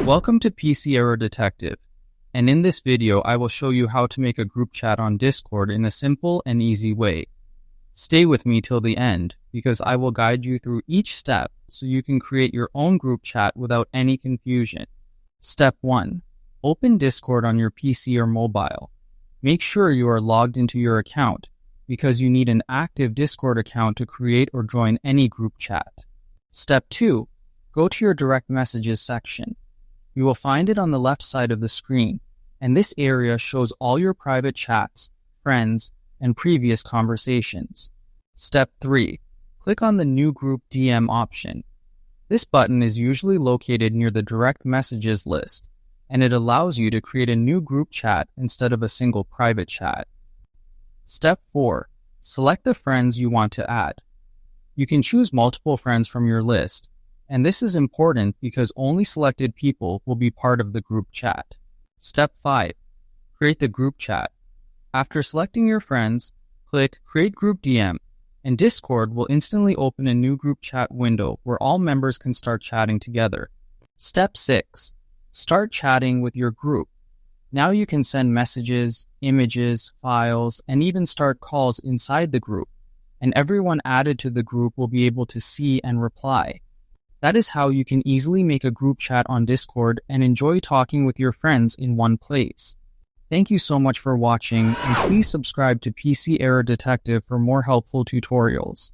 Welcome to PC Error Detective, and in this video I will show you how to make a group chat on Discord in a simple and easy way. Stay with me till the end, because I will guide you through each step so you can create your own group chat without any confusion. Step 1. Open Discord on your PC or mobile. Make sure you are logged into your account, because you need an active Discord account to create or join any group chat. Step 2. Go to your direct messages section. You will find it on the left side of the screen, and this area shows all your private chats, friends, and previous conversations. Step 3. Click on the New Group DM option. This button is usually located near the direct messages list, and it allows you to create a new group chat instead of a single private chat. Step 4. Select the friends you want to add. You can choose multiple friends from your list, and this is important because only selected people will be part of the group chat. Step 5. Create the group chat. After selecting your friends, click Create Group DM, and Discord will instantly open a new group chat window where all members can start chatting together. Step 6. Start chatting with your group. Now you can send messages, images, files, and even start calls inside the group, and everyone added to the group will be able to see and reply. That is how you can easily make a group chat on Discord and enjoy talking with your friends in one place. Thank you so much for watching, and please subscribe to PC Error Detective for more helpful tutorials.